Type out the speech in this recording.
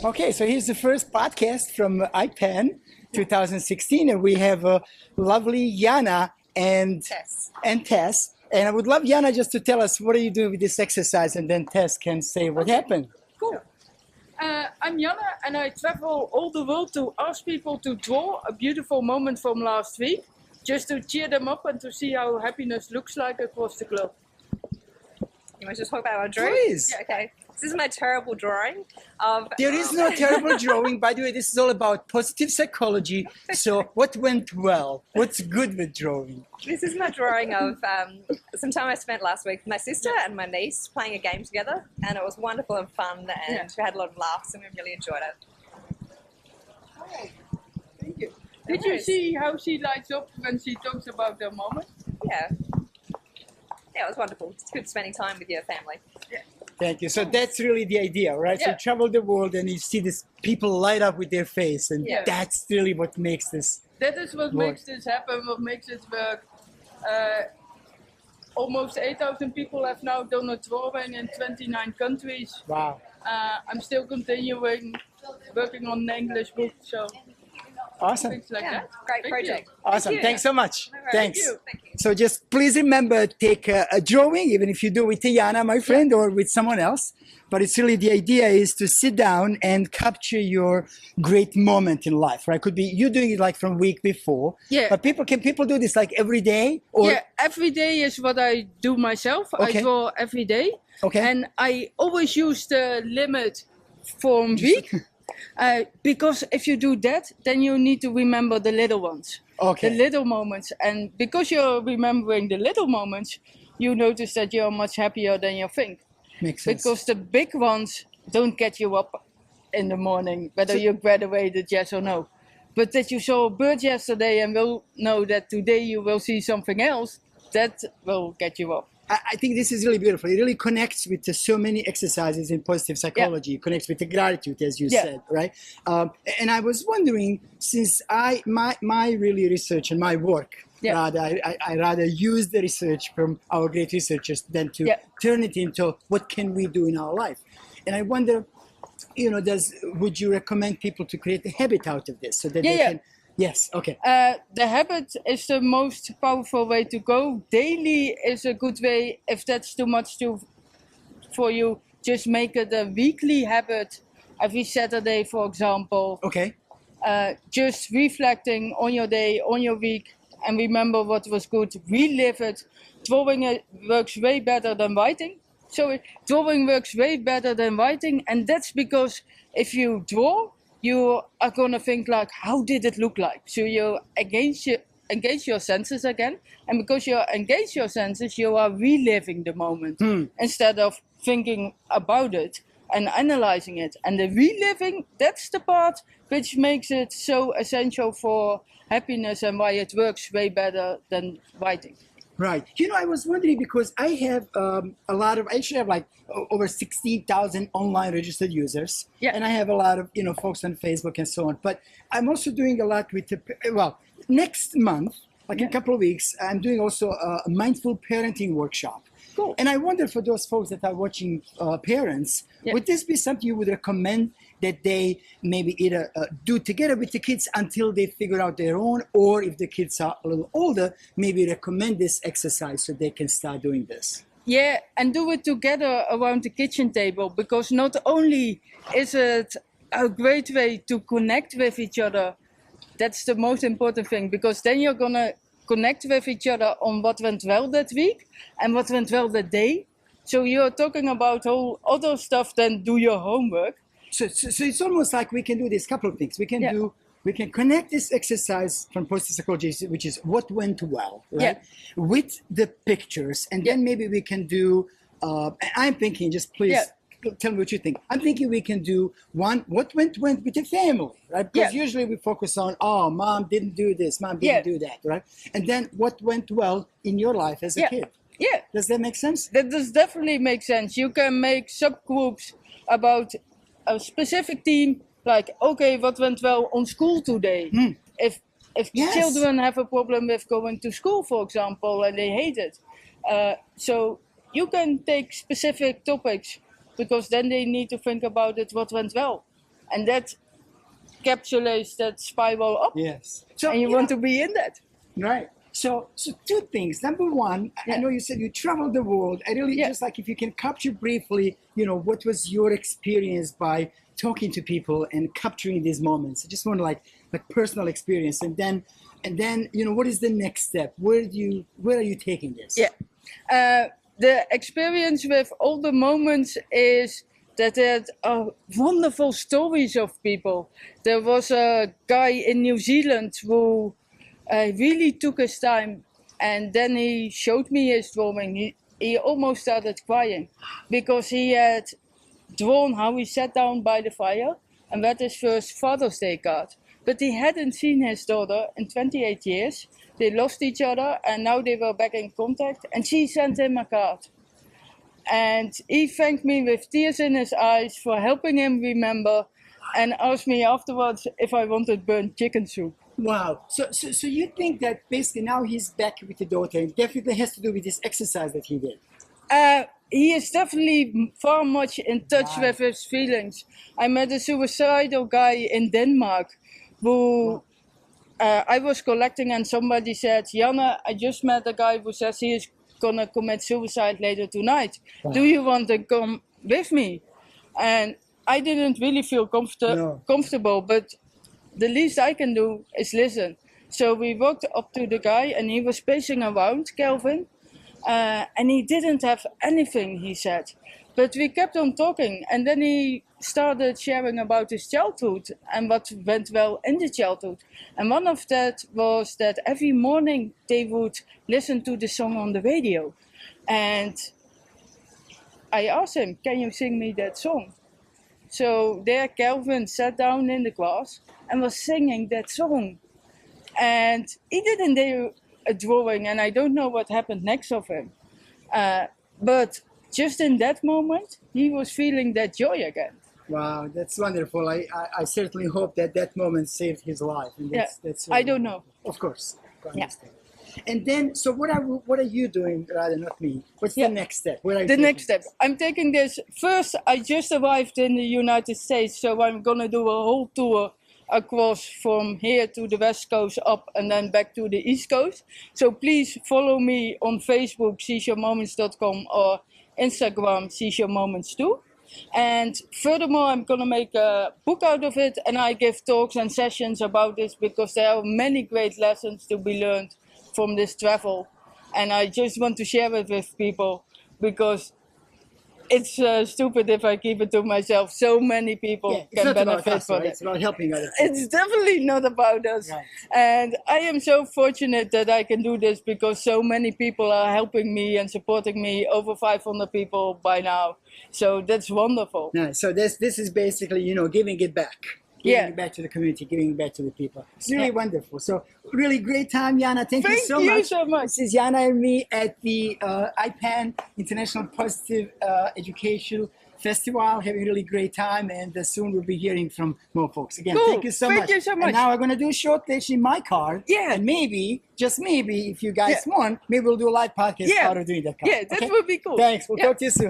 Okay, so here's the first podcast from IPEN 2016, and we have lovely Janne and Tess. And I would love Janne just to tell us what are you doing with this exercise, and then Tess can say what happened. Cool. I'm Janne, and I travel all the world to ask people to draw a beautiful moment from last week, just to cheer them up and to see how happiness looks like across the globe. You want to talk about our drawing? Please. Yeah, okay. This is my terrible drawing of... There is no terrible drawing. By the way, this is all about positive psychology. So what went well? What's good with drawing? This is my drawing of some time I spent last week with my sister and my niece playing a game together, and it was wonderful and fun, and we had a lot of laughs, and we really enjoyed it. Thank you. Did you see how she lights up when she talks about the moment? Yeah. Yeah, it was wonderful. It's good spending time with your family. Yeah. Thank you. So that's really the idea, right? So you travel the world and you see these people light up with their face, and that's really what makes this. That is what makes this happen, what makes it work. Almost 8,000 people have now done a drawing in 29 countries. Wow. I'm still continuing working on the English book, so awesome. things like that. Great project. Awesome. Thanks so much. Thank Thanks. you. Thank you. So just please remember, take a drawing, even if you do with Janne, my friend, or with someone else. But it's really, the idea is to sit down and capture your great moment in life, right? Could be you doing it like from week before. Yeah. But can people do this like every day? Or? Yeah, every day is what I do myself. Okay. I draw every day. Okay. And I always use the limit for a week. Because if you do that, then you need to remember the little ones. Okay. The little moments. And because you're remembering the little moments, you notice that you're much happier than you think. Makes sense. Because the big ones don't get you up in the morning, whether you graduated, yes or no. But that you saw a bird yesterday and will know that today you will see something else, that will get you up. I think this is really beautiful. It really connects with so many exercises in positive psychology. It connects with the gratitude, as you said, right? And I was wondering, since my really research and my work, rather, I rather use the research from our great researchers than to turn it into what can we do in our life. And I wonder, would you recommend people to create a habit out of this so that they can? Yes, okay. The habit is the most powerful way to go. Daily is a good way. If that's too much for you, just make it a weekly habit. Every Saturday, for example. Okay. Just reflecting on your day, on your week, and remember what was good. Relive it. Drawing works way better than writing. Drawing works way better than writing, and that's because if you draw, you are going to think like, how did it look like? So you engage your senses again. And because you engage your senses, you are reliving the moment instead of thinking about it and analyzing it. And the reliving, that's the part which makes it so essential for happiness and why it works way better than writing. Right. I was wondering because I have I actually have like over 16,000 online registered users. Yeah. And I have a lot of, folks on Facebook and so on. But I'm also doing a lot with, next month, like in a couple of weeks, I'm doing also a mindful parenting workshop. Cool. And I wonder for those folks that are watching parents, would this be something you would recommend that they maybe either do together with the kids until they figure out their own, or if the kids are a little older, maybe recommend this exercise so they can start doing this? Yeah, and do it together around the kitchen table, because not only is it a great way to connect with each other, that's the most important thing, because then you're going to connect with each other on what went well that week and what went well that day. So you're talking about whole other stuff than do your homework. So it's almost like we can do this couple of things. We can connect this exercise from positive psychology, which is what went well, right? With the pictures, and then maybe we can do. I'm thinking, just please tell me what you think. I'm thinking we can do one what went with the family, right? Because usually we focus on, mom didn't do this, mom didn't do that, right? And then what went well in your life as a kid. Yeah. Does that make sense? That does definitely make sense. You can make subgroups about a specific team, like, okay, what went well on school today? If children have a problem with going to school, for example, and they hate it. So you can take specific topics, because then they need to think about it, what went well. and that encapsulates that spiral up. Yes. So And you want to be in that. Right. So two things. Number one, I know you said you traveled the world. I really just like if you can capture briefly, what was your experience by talking to people and capturing these moments. I just want to like personal experience, and then what is the next step? Where are you taking this? Yeah. The experience with all the moments is that there are wonderful stories of people. There was a guy in New Zealand who really took his time, and then he showed me his drawing. He almost started crying because he had drawn how he sat down by the fire and read his first Father's Day card. But he hadn't seen his daughter in 28 years. They lost each other, and now they were back in contact, and she sent him a card. And he thanked me with tears in his eyes for helping him remember, and asked me afterwards if I wanted burnt chicken soup. Wow. So you think that basically now he's back with the daughter, and definitely has to do with this exercise that he did? He is definitely far much in touch with his feelings. I met a suicidal guy in Denmark who I was collecting, and somebody said, Janne, I just met a guy who says he is gonna commit suicide later tonight. Wow. Do you want to come with me? And I didn't really feel comfortable, but the least I can do is listen. So we walked up to the guy, and he was pacing around, Kelvin, and he didn't have anything, he said. But we kept on talking, and then he started sharing about his childhood and what went well in the childhood. And one of that was that every morning they would listen to the song on the radio. And I asked him, can you sing me that song? So there Kelvin sat down in the class and was singing that song. And he didn't do a drawing, and I don't know what happened next of him. But just in that moment, he was feeling that joy again. Wow, that's wonderful. I certainly hope that moment saved his life. And that's I don't know. Of course. And then, so what are you doing, rather not me? What's the next step? Where are you the taking next step. this? I'm taking this. First, I just arrived in the United States, so I'm going to do a whole tour across from here to the West Coast up and then back to the East Coast. So please follow me on Facebook, seizyourmoments.com, or Instagram, seizyourmoments too. And furthermore, I'm going to make a book out of it, and I give talks and sessions about this because there are many great lessons to be learned from this travel. And I just want to share it with people because it's stupid if I keep it to myself. So many people can benefit from it. It's about helping others. It's definitely not about us. Right. And I am so fortunate that I can do this because so many people are helping me and supporting me, over 500 people by now. So that's wonderful. Nice. So this is basically, giving it back. Giving it back to the community, giving it back to the people. It's really wonderful. So really great time, Janne. Thank you so much. Thank you so much. This is Janne and me at the IPAN, International Positive Education Festival, having a really great time, and soon we'll be hearing from more folks. Again, Cool. thank you so much. Thank you so much. And now we're going to do a short session in my car. Yeah. And maybe, just maybe, if you guys want, maybe we'll do a live podcast out of doing that car. Yeah, that would be cool. Thanks. We'll talk to you soon.